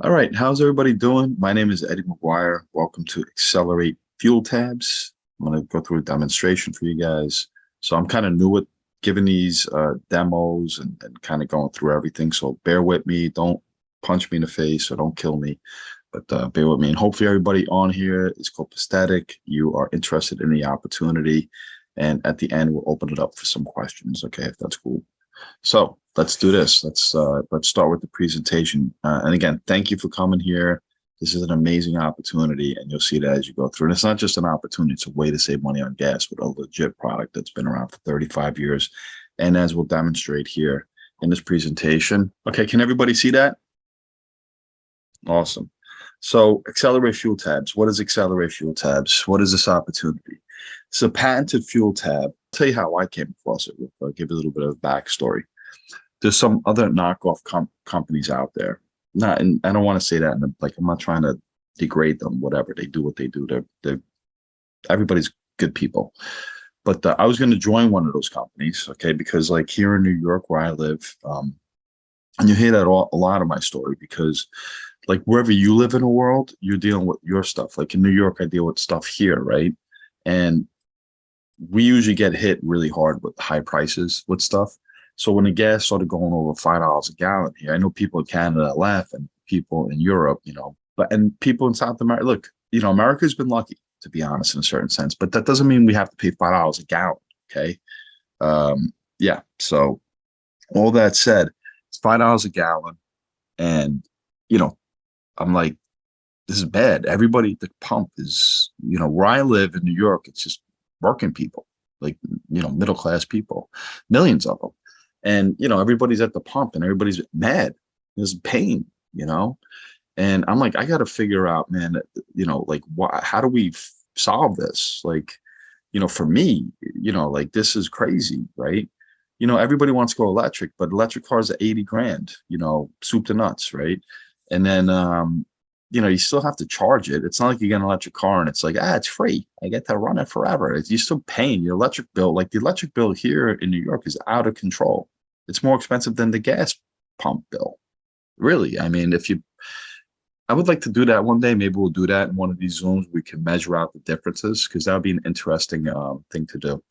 All right, how's everybody doing? My name is Eddie McGuire. Welcome to Xcelerate Fuel Tabs. I'm going to go through a demonstration for you guys. So I'm kind of new at giving these demos and kind of going through everything. So bear with me. Don't punch me in the face or don't kill me, but bear with me. And hopefully everybody on here is copacetic. You are interested in the opportunity. And at the end, we'll open it up for some questions, okay, if that's cool. So let's do this. Let's start with the presentation. And again, thank you for coming here. This is an amazing opportunity, and you'll see that as you go through. And it's not just an opportunity; it's a way to save money on gas with a legit product that's been around for 35 years. And as we'll demonstrate here in this presentation. Okay, can everybody see that? Awesome. So Xcelerate Fuel Tabs. What is Xcelerate Fuel Tabs? What is this opportunity? It's a patented fuel tab. I'll tell you how I came across it. I'll give you a little bit of backstory. There's some other knockoff companies out there. Not, and I don't want to say that, like I'm not trying to degrade them. Whatever they do, what they do, they're everybody's good people. But I was going to join one of those companies, okay? Because like here in New York, where I live, and you hear that a lot of my story because like wherever you live in the world, you're dealing with your stuff. Like in New York, I deal with stuff here, right? And we usually get hit really hard with high prices with stuff. So when the gas started going over $5 a gallon here, I know people in Canada laugh and people in Europe, and people in South America, look, America's been lucky, to be honest, in a certain sense, but that doesn't mean we have to pay $5 a gallon. Okay. Yeah. So all that said, it's $5 a gallon. And, I'm like, this is bad. Everybody at the pump is, where I live in New York, it's just working people, like, middle class people, millions of them. And, everybody's at the pump and everybody's mad. There's pain, and I'm like, I got to figure out, man, like, how do we solve this? Like, for me, like this is crazy, right? Everybody wants to go electric, but electric cars are 80 grand, soup to nuts, right? And then, you still have to charge it. It's not like you get an electric car and it's like, it's free. I get to run it forever. You're still paying your electric bill. Like the electric bill here in New York is out of control. It's more expensive than the gas pump bill. Really. I mean, I would like to do that one day. Maybe we'll do that in one of these Zooms. We can measure out the differences because that would be an interesting thing to do.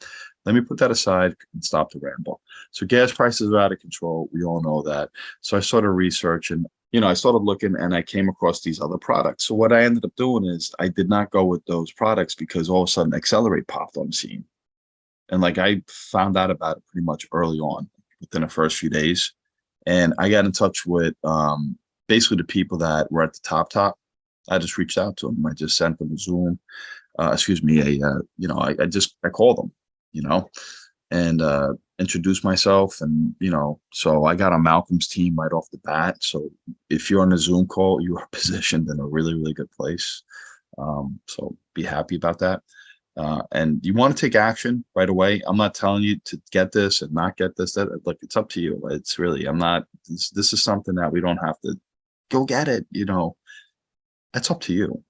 Let me put that aside and stop the ramble. So gas prices are out of control. We all know that. So I started researching, I started looking and I came across these other products. So what I ended up doing is I did not go with those products because all of a sudden Xcelerate popped on the scene. And like I found out about it pretty much early on within the first few days. And I got in touch with basically the people that were at the top. I just reached out to them. I just sent them a Zoom, excuse me, I called them, and introduced myself. And, so I got on Malcolm's team right off the bat. So if you're on a Zoom call, you are positioned in a really, really good place. So be happy about that. And you want to take action right away. I'm not telling you to get this and not get this. Like it's up to you. It's really, I'm not. This is something that we don't have to go get it. That's up to you.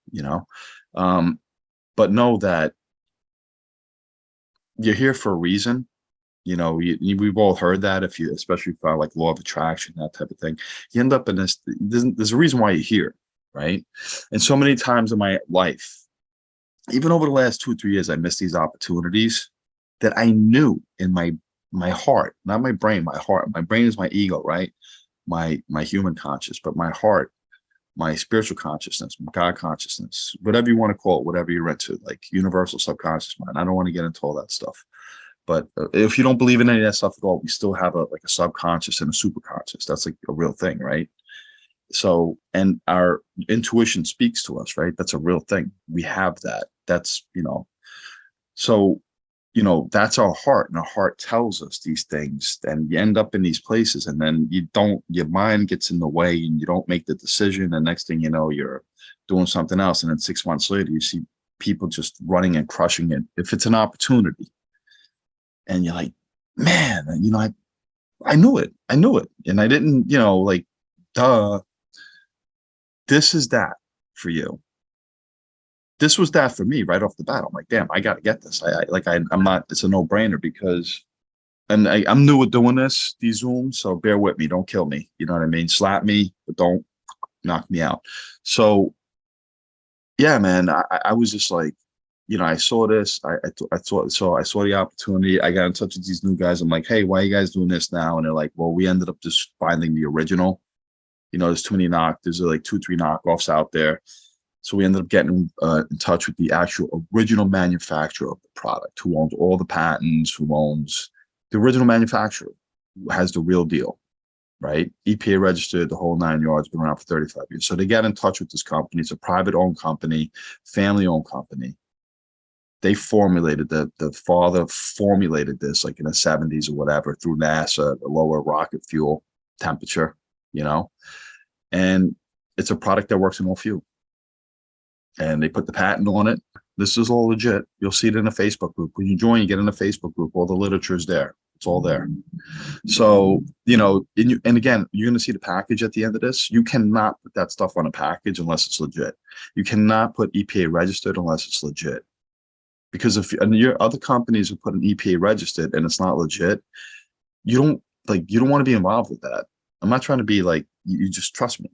But know that you're here for a reason. We've all heard that especially for like law of attraction, that type of thing, you end up in this. There's a reason why you're here, right? And so many times in my life, even over the last 2 or 3 years, I missed these opportunities that I knew in my heart, not my brain, my heart. My brain is my ego, right? My human conscious, but my heart, my spiritual consciousness, my God consciousness, whatever you want to call it, whatever you're into, like universal subconscious mind. I don't want to get into all that stuff. But if you don't believe in any of that stuff at all, we still have a subconscious and a superconscious. That's like a real thing, right? So, and our intuition speaks to us, right? That's a real thing. We have that. That's, so, that's our heart, and our heart tells us these things, and you end up in these places, and then your mind gets in the way and you don't make the decision. And next thing you know, you're doing something else. And then 6 months later, you see people just running and crushing it. If it's an opportunity and you're like, man, I knew it. And I didn't, like, duh. This is that for you. This was that for me right off the bat. I'm like, damn, I got to get this. I'm not, it's a no brainer because, and I'm new at doing these Zooms. So bear with me. Don't kill me. You know what I mean? Slap me, but don't knocked me out. So yeah, man, I was just like, I saw this. I saw the opportunity. I got in touch with these new guys. I'm like, hey, why are you guys doing this now? And they're like, well, we ended up just finding the original. There's too many there's like 2, 3 knockoffs out there. So we ended up getting in touch with the actual original manufacturer of the product, who owns all the patents, who owns the original manufacturer, who has the real deal, right? EPA registered, the whole 9 yards, been around for 35 years. So they get in touch with this company. It's a private-owned company, family-owned company. They formulated, the father formulated this like in the 70s or whatever through NASA, the lower rocket fuel temperature, and it's a product that works in all fuel. And they put the patent on it. This is all legit. You'll see it in a Facebook group. When you join, you get in a Facebook group. All the literature is there. It's all there. So, and again, you're going to see the package at the end of this. You cannot put that stuff on a package unless it's legit. You cannot put EPA registered unless it's legit. Because if your other companies who put an EPA registered and it's not legit, you don't want to be involved with that. I'm not trying to be like, you just trust me.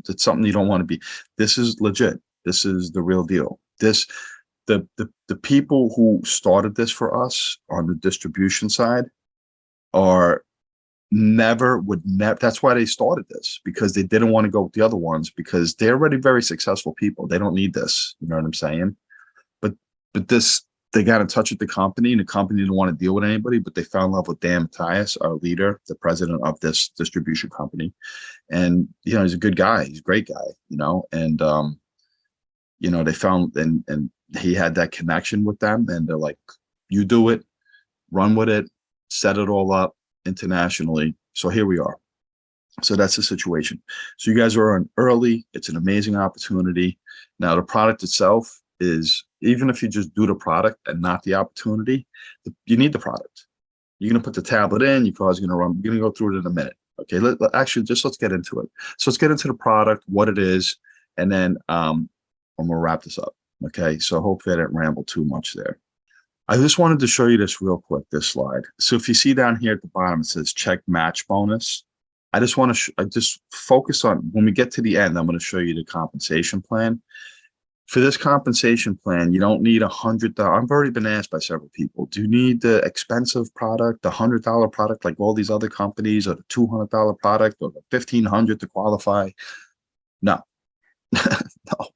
It's something you don't want to be. This is legit. This is the real deal. The people who started this for us on the distribution side would never. That's why they started this, because they didn't want to go with the other ones, because they're already very successful people. They don't need this. You know what I'm saying? But this, they got in touch with the company, and the company didn't want to deal with anybody, but they fell in love with Dan Matthias, our leader, the president of this distribution company. And, he's a good guy. He's a great guy, and, they found, and he had that connection with them, and they're like, you do it, run with it, set it all up internationally. So here we are. So that's the situation. So you guys are on early. It's an amazing opportunity. Now, the product itself is, even if you just do the product and not the opportunity, you need the product. You're going to put the tablet in, your car's going to run. We're going to go through it in a minute. Okay, let's get into it. So let's get into the product, what it is, and then I'm going to wrap this up. Okay, so hopefully I didn't ramble too much there. I just wanted to show you this real quick, this slide. So if you see down here at the bottom, it says check match bonus. I just want to just focus on, when we get to the end, I'm going to show you the compensation plan. For this compensation plan, you don't need $100. I've already been asked by several people, do you need the expensive product, the $100 product like all these other companies, or the $200 product, or the $1,500 to qualify? No, no.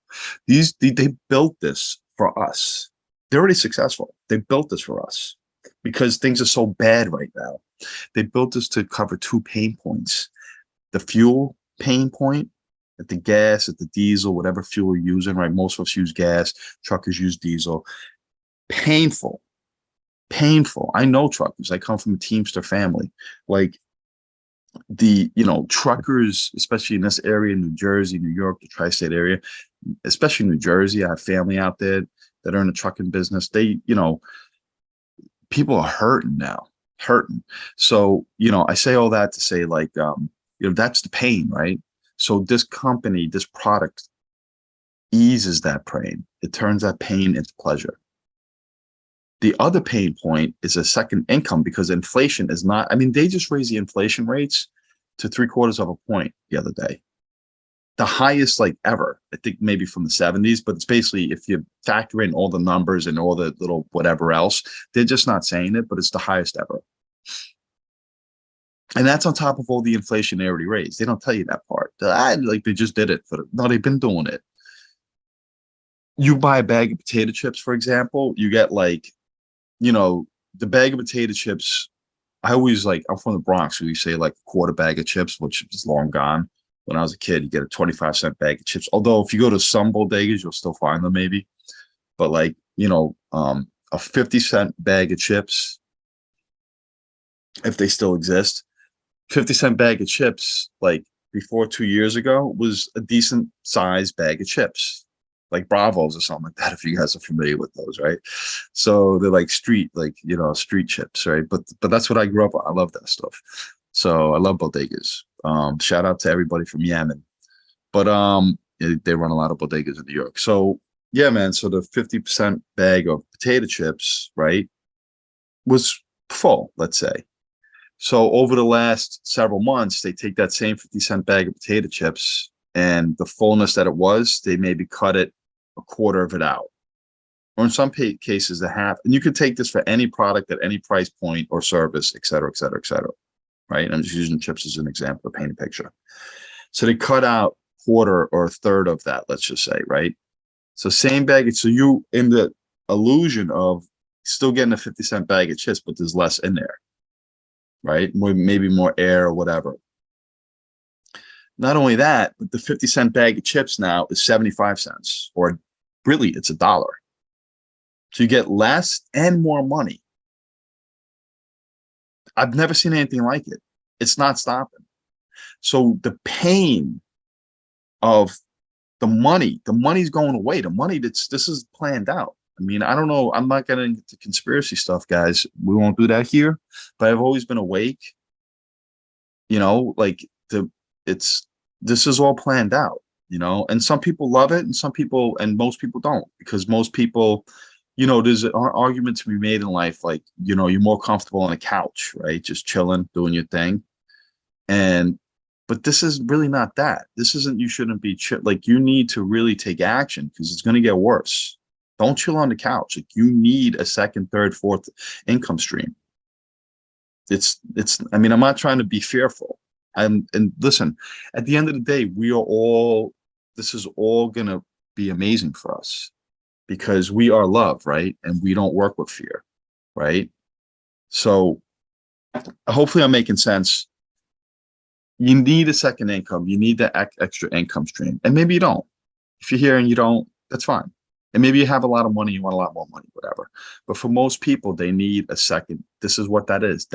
They built this for us. They're already successful. They built this for us because things are so bad right now. They built this to cover 2 pain points: the fuel pain point, at the gas, at the diesel, whatever fuel you're using, right? Most of us use gas, truckers use diesel. Painful. I know truckers. I come from a Teamster family. Like, the truckers, especially in this area, New Jersey, New York, the tri-state area, especially New Jersey. I have family out there that are in the trucking business. They, people are hurting now, So, I say all that to say, like, that's the pain, right? So this company, this product eases that pain. It turns that pain into pleasure. The other pain point is a second income, because inflation is not, they just raised the inflation rates to 3/4 of a point the other day. The highest like ever, I think maybe from the 70s, but it's basically, if you factor in all the numbers and all the little whatever else, they're just not saying it, but it's the highest ever. And that's on top of all the inflation they already raised. They don't tell you that part. They just did it no, they've been doing it. You buy a bag of potato chips, for example, you get like, the bag of potato chips. I'm from the Bronx, so we say like a quarter bag of chips, which is long gone. When I was a kid, you get a 25-cent bag of chips. Although if you go to some bodegas, you'll still find them maybe. But like, a 50-cent bag of chips, if they still exist, 50-cent bag of chips, like before 2 years ago, was a decent sized bag of chips, like Bravos or something like that, if you guys are familiar with those, right? So they're like street chips, right? But that's what I grew up on. I love that stuff. So I love bodegas. Shout out to everybody from Yemen. But they run a lot of bodegas in New York. So yeah, man. So the 50% bag of potato chips, right, was full, let's say. So over the last several months, they take that same 50-cent bag of potato chips and the fullness that it was, they maybe cut it a quarter of it out, or in some cases a half. And you could take this for any product at any price point or service, et cetera, et cetera, et cetera. Right? I'm just using chips as an example to paint a picture. So they cut out quarter or a third of that, let's just say, right? So same bag. So you in the illusion of still getting a 50-cent bag of chips, but there's less in there, right? Maybe more air or whatever. Not only that, but the 50-cent bag of chips now is 75 cents, or really it's $1. So you get less and more money. I've never seen anything like it. It's not stopping. So the pain of the money's going away. The money this is planned out. I mean, I don't know. I'm not getting into conspiracy stuff, guys. We won't do that here. But I've always been awake. You know, like this is all planned out. You know, and some people love it, and some people, and most people don't, because most people, you know, there's an argument to be made in life, like, you know, you're more comfortable on a couch, right? Just chilling, doing your thing. But this is really not that. This isn't, you shouldn't be like, you need to really take action, because it's going to get worse. Don't chill on the couch. Like, you need a second, third, fourth income stream. I mean, I'm not trying to be fearful. And listen, at the end of the day, this is all going to be amazing for us, because we are love, right? And we don't work with fear, right? So hopefully I'm making sense. You need a second income. You need that extra income stream. And maybe you don't. If you're here and you don't, that's fine. And maybe you have a lot of money, you want a lot more money, whatever. But for most people, they need a second. This is what that is.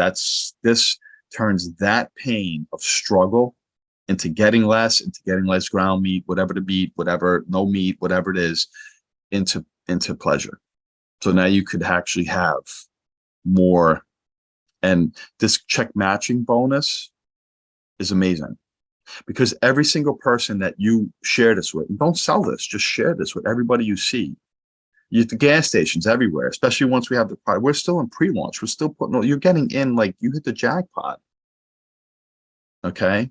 This turns that pain of struggle into getting less ground meat, whatever the meat, whatever, no meat, whatever it is, into pleasure. So now you could actually have more. And this check matching bonus is amazing, because every single person that you share this with, and don't sell this, just share this with everybody you see. You at the gas stations everywhere, especially once we have the product. We're still in pre-launch. We're still putting, you're getting in, like, you hit the jackpot. Okay.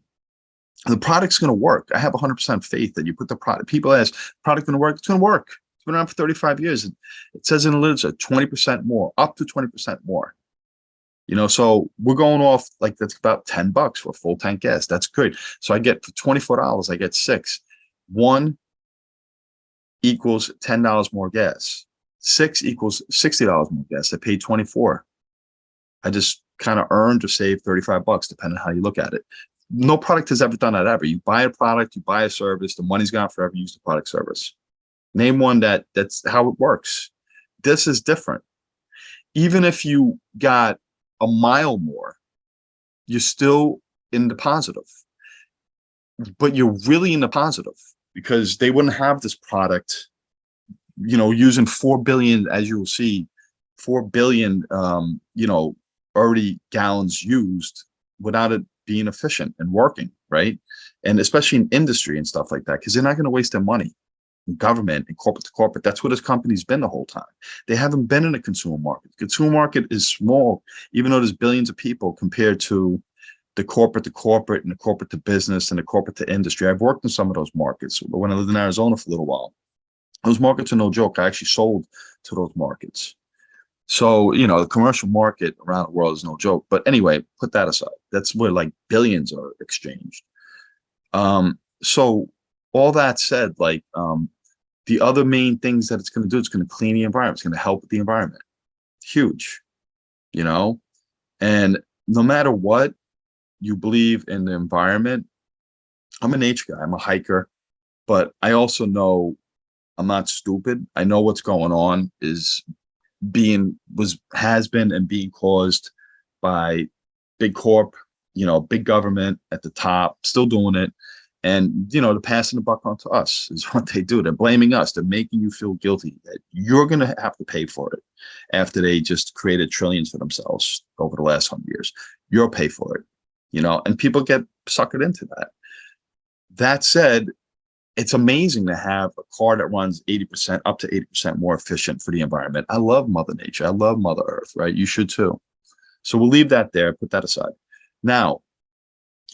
The product's going to work. I have 100% faith that you put the product. People ask, product going to work? It's going to work. It's been around for 35 years. It says in the literature, 20% more, up to 20% more. You know, so we're going off, like, that's about $10 for a full tank gas. That's good. So I get, for $24, I get 6. 1 equals $10 more gas. 6 equals $60 more gas. I paid 24. I just kind of earned or saved $35, depending on how you look at it. No product has ever done that ever. You buy a product, you buy a service, the money's gone forever. Use the product service. Name one that's how it works. This is different. Even if you got a mile more, you're still in the positive. But you're really in the positive, because they wouldn't have this product, you know, using 4 billion, as you will see, 4 billion, you know, already gallons used, without it being efficient and working, right? And especially in industry and stuff like that, because they're not going to waste their money. Government and corporate to corporate, that's what this company's been the whole time. They haven't been in a consumer market. The consumer market is small, even though there's billions of people, compared to the corporate to corporate and the corporate to business and the corporate to industry. I've worked in some of those markets when I lived in Arizona for a little while. Those markets are no joke. I actually sold to those markets. So, you know, the commercial market around the world is no joke. But anyway, put that aside. That's where, like, billions are exchanged. So all that said, like, the other main things that it's going to do, it's going to clean the environment. It's going to help with the environment. Huge, you know? And no matter what you believe in the environment, I'm a nature guy. I'm a hiker, but I also know I'm not stupid. I know what's going on has been and being caused by big corp, you know, big government at the top, still doing it. And, you know, they're passing the buck on to us is what they do. They're blaming us. They're making you feel guilty that you're going to have to pay for it after they just created trillions for themselves over the last 100 years. You'll pay for it, you know, and people get suckered into that. That said, it's amazing to have a car that runs 80%, up to 80% more efficient for the environment. I love Mother Nature. I love Mother Earth, right? You should too. So we'll leave that there, put that aside. Now,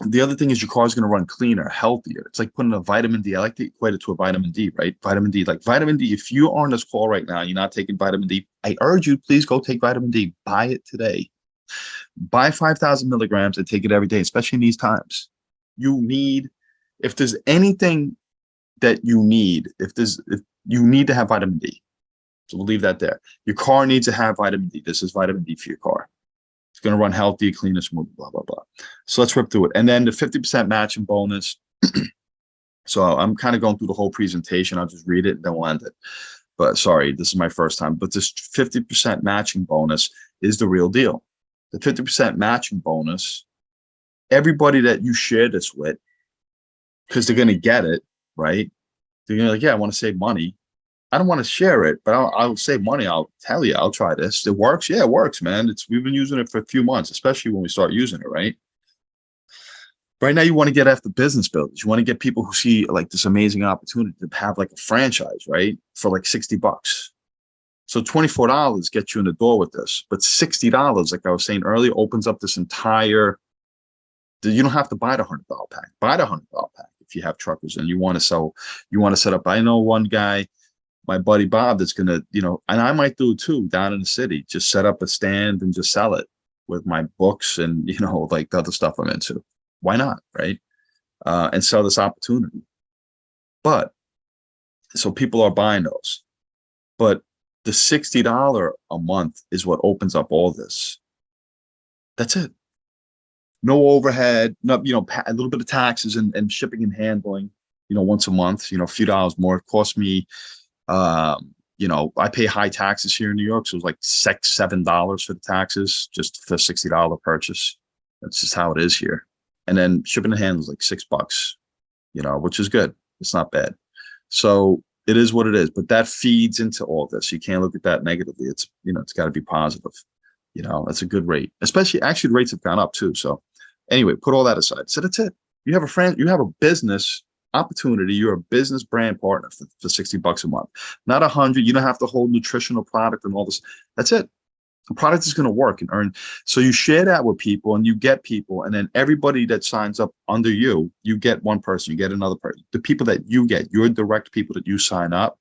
The other thing is your car is going to run cleaner, healthier. It's like putting a vitamin D. I like to equate it to a vitamin D, right? Vitamin D, like vitamin D. If you are on this call right now, you're not taking vitamin D, I urge you, please go take vitamin D. Buy it today. Buy 5,000 milligrams and take it every day, especially in these times. You need, if there's anything that you need, if you need to have vitamin D. So we'll leave that there. Your car needs to have vitamin D. This is vitamin D for your car. It's going to run healthy, clean, and smooth, blah, blah, blah. So let's rip through it. And then the 50% matching bonus. So I'm kind of going through the whole presentation. I'll just read it and then we'll end it. But sorry, this is my first time. But this 50% matching bonus is the real deal. The 50% matching bonus, everybody that you share this with, because they're going to get it, right? They're going to be like, yeah, I want to save money. I don't want to share it, but I'll save money. I'll tell you, I'll try this. It works. Yeah, it works, man. We've been using it for a few months, especially when we start using it, right? Right now, you want to get after business builders. You want to get people who see like this amazing opportunity to have like a franchise, right? For like $60. So $24 gets you in the door with this, but $60, like I was saying earlier, opens up this entire, you don't have to buy the $100 pack. Buy the $100 pack if you have truckers and you want to sell, you want to set up. I know one guy, my buddy Bob, that's going to, and I might do it too, down in the city, just set up a stand and just sell it with my books and, like the other stuff I'm into. Why not, right? And sell this opportunity. But, so people are buying those. But the $60 a month is what opens up all this. That's it. No overhead, no, a little bit of taxes and shipping and handling, once a month, a few dollars more. It cost me, I pay high taxes here in New York. So it was like $7 for the taxes, just for a $60 purchase. That's just how it is here. And then shipping and handling is like $6, which is good. It's not bad. So it is what it is, but that feeds into all this. You can't look at that negatively. It's, it's got to be positive. That's a good rate, actually the rates have gone up too. So anyway, put all that aside. So that's it. You have a business opportunity. You're a business brand partner for $60 a month, not 100. You don't have the whole nutritional product and all this. That's it. The product is going to work and earn. So you share that with people and you get people. And then everybody that signs up under you, you get one person, you get another person. The people that you get, your direct people that you sign up,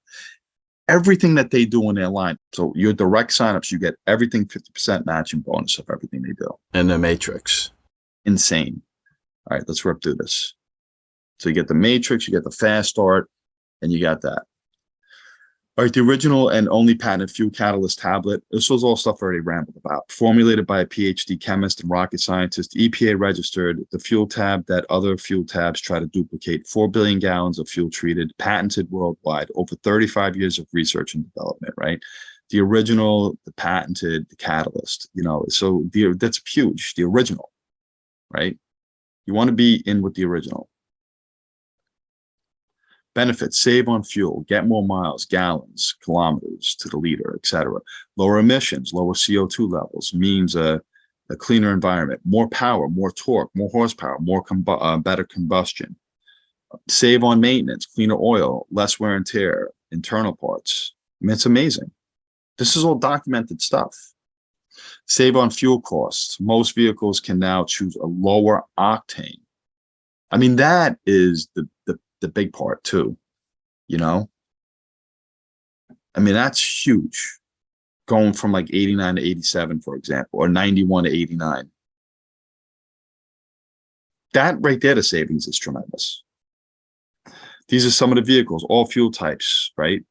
everything that they do in their line. So your direct signups, you get everything 50% matching bonus of everything they do. And the matrix. Insane. All right, let's rip through this. So you get the matrix, you get the fast start, and you got that. All right, the original and only patented fuel catalyst tablet. This was all stuff I already rambled about. Formulated by a PhD chemist and rocket scientist, EPA registered the fuel tab that other fuel tabs try to duplicate. 4 billion gallons of fuel treated, patented worldwide, over 35 years of research and development, right? The original, the patented, the catalyst, so that's huge, the original, right? You want to be in with the original. Benefits: save on fuel, get more miles, gallons, kilometers to the liter, etc. Lower emissions, lower CO2 levels, means a cleaner environment, more power, more torque, more horsepower, better combustion. Save on maintenance, cleaner oil, less wear and tear, internal parts. I mean, it's amazing. This is all documented stuff. Save on fuel costs. Most vehicles can now choose a lower octane. I mean, that is the big part too, I mean, that's huge, going from like 89 to 87, for example, or 91 to 89. That right there, the savings is tremendous. These are some of the vehicles, all fuel types, right?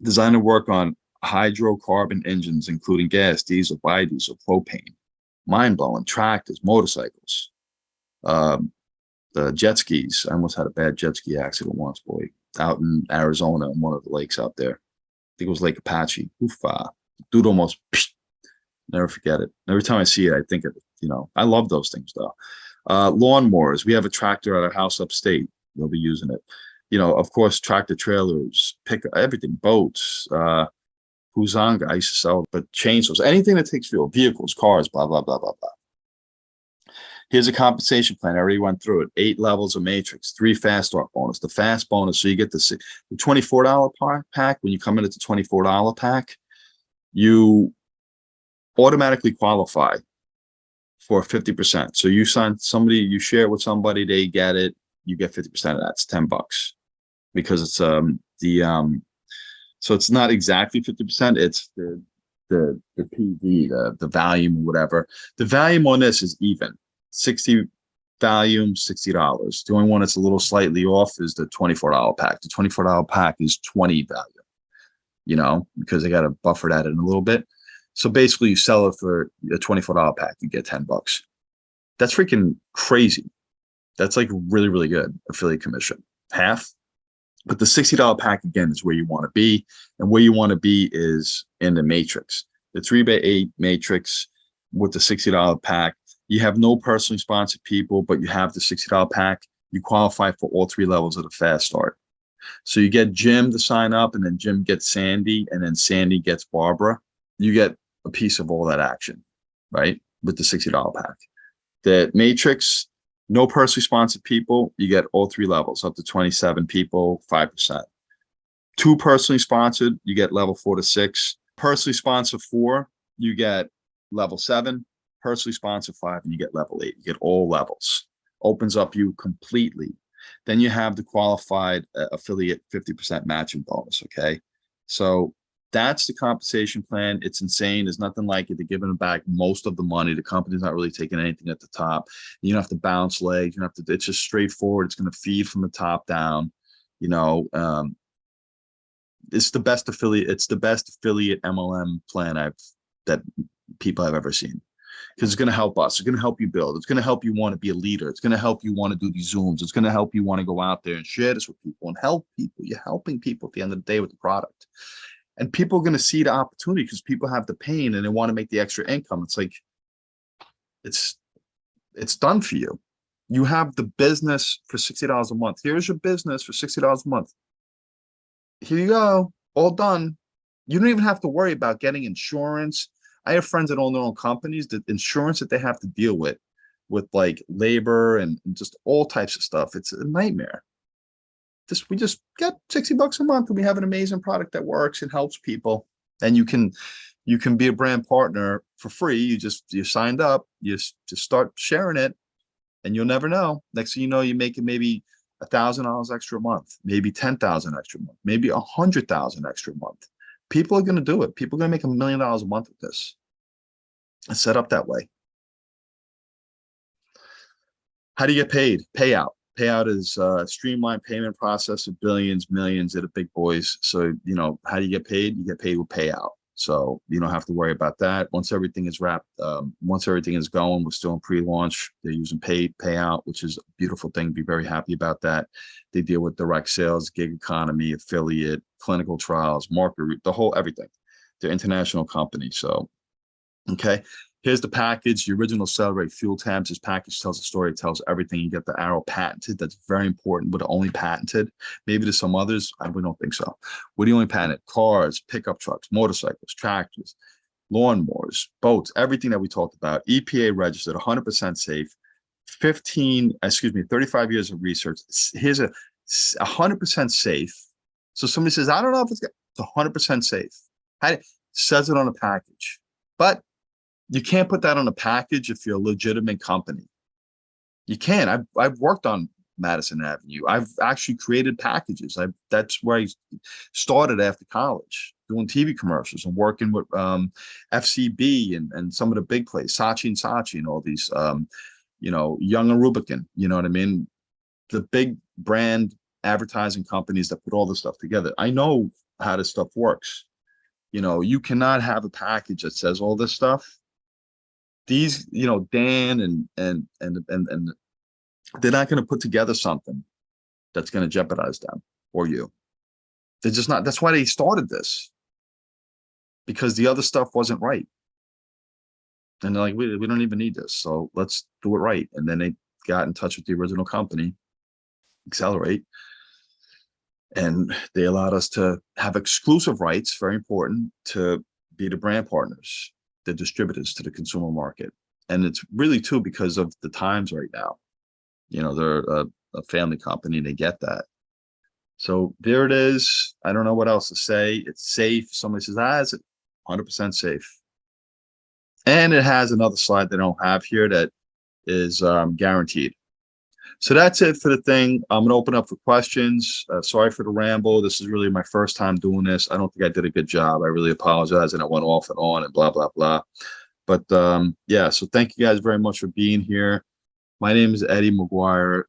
Designed to work on hydrocarbon engines, including gas, diesel, biodiesel, propane. Mind-blowing. Tractors, motorcycles, the jet skis. I almost had a bad jet ski accident once, boy, out in Arizona in one of the lakes out there. I think it was Lake Apache. Oofa. Dude almost, never forget it. Every time I see it, I think of it. I love those things though. Lawnmowers. We have a tractor at our house upstate. They'll be using it. Of course, tractor trailers, pick everything, boats, Huzanga, I used to sell, but chainsaws, anything that takes fuel, vehicles, cars, blah, blah, blah, blah, blah. Here's a compensation plan. I already went through it. 8 levels of matrix, 3 fast start bonus. The fast bonus, so you get the $24 pack. When you come in at the $24 pack, you automatically qualify for 50%. So you sign somebody, you share it with somebody, they get it, you get 50% of that. It's $10 because it's so it's not exactly 50%, it's the PV, the volume or whatever. The volume on this is even. 60 volume, $60. The only one that's a little slightly off is the $24 pack. The $24 pack is 20 volume, because they got to buffer that in a little bit. So basically you sell it for a $24 pack, you get $10. That's freaking crazy. That's like really, really good affiliate commission. Half. But the $60 pack, again, is where you want to be. And where you want to be is in the matrix. The 3x8 matrix with the $60 pack. You have no personally sponsored people, but you have the $60 pack. You qualify for all 3 levels of the fast start. So you get Jim to sign up, and then Jim gets Sandy, and then Sandy gets Barbara. You get a piece of all that action, right? With the $60 pack. The matrix, no personally sponsored people, you get all 3 levels, up to 27 people, 5%. 2 personally sponsored, you get level 4 to 6. Personally sponsored 4, you get level 7. Personally sponsored 5, and you get level 8. You get all levels. Opens up you completely. Then you have the qualified affiliate 50% matching bonus, okay? So that's the compensation plan. It's insane. There's nothing like it. They're giving back most of the money. The company's not really taking anything at the top. You don't have to bounce legs. You don't have to. It's just straightforward. It's going to feed from the top down. It's the best affiliate. It's the best affiliate MLM plan that people have ever seen. Because it's going to help us. It's going to help you build. It's going to help you want to be a leader. It's going to help you want to do these Zooms. It's going to help you want to go out there and share this with people and help people. You're helping people at the end of the day with the product. And people are going to see the opportunity because people have the pain and they want to make the extra income. It's like, it's done for you. You have the business for $60 a month. Here's your business for $60 a month. Here you go. All done. You don't even have to worry about getting insurance. I have friends that own their own companies, the insurance that they have to deal with like labor and just all types of stuff. It's a nightmare. We just get $60 a month and we have an amazing product that works and helps people. And you can be a brand partner for free. You signed up, you just start sharing it, and you'll never know. Next thing you know, you're making maybe $1,000 extra a month, maybe 10,000 extra a month, maybe 100,000 extra a month. People are going to do it. People are going to make $1 million a month with this. It's set up that way. How do you get paid? Payout. Payout is a streamlined payment process of billions, millions of the big boys. So, how do you get paid? You get paid with payout. So you don't have to worry about that. Once everything is wrapped, once everything is going, we're still in pre-launch. They're using payout, which is a beautiful thing. Be very happy about that. They deal with direct sales, gig economy, affiliate, clinical trials, market, the whole everything. They're international company. So, okay. Here's the package, the original Xcelerate Fuel Tabs. This package tells the story, it tells everything. You get the arrow patented. That's very important. We're the only patented. Maybe there's some others. We don't think so. We're the only patented. Cars, pickup trucks, motorcycles, tractors, lawnmowers, boats, everything that we talked about. EPA registered, 100% safe. 35 years of research. Here's a 100% safe. So somebody says, I don't know if it's 100% safe. It says it on the package. But you can't put that on a package if you're a legitimate company. You can't. I've worked on Madison Avenue. I've actually created packages. That's where I started after college, doing TV commercials and working with FCB and some of the big plays, Saatchi and Saatchi and all these, Young and Rubicon. You know what I mean? The big brand advertising companies that put all this stuff together. I know how this stuff works. You cannot have a package that says all this stuff. These, Dan and they're not going to put together something that's going to jeopardize them or you. They're just not. That's why they started this, because the other stuff wasn't right. And they're like, we don't even need this, so let's do it right. And then they got in touch with the original company, Xcelerate, and they allowed us to have exclusive rights, very important, to be the brand partners, the distributors to the consumer market. And it's really too because of the times right now. They're a family company, they get that. So there it is. I don't know what else to say. It's safe. Somebody says, is it 100% safe? And it has another slide that I don't have here that is guaranteed. So that's it for the thing. I'm going to open up for questions. Sorry for the ramble. This is really my first time doing this. I don't think I did a good job. I really apologize. And I went off and on and blah, blah, blah. But yeah, so thank you guys very much for being here. My name is Eddie McGuire.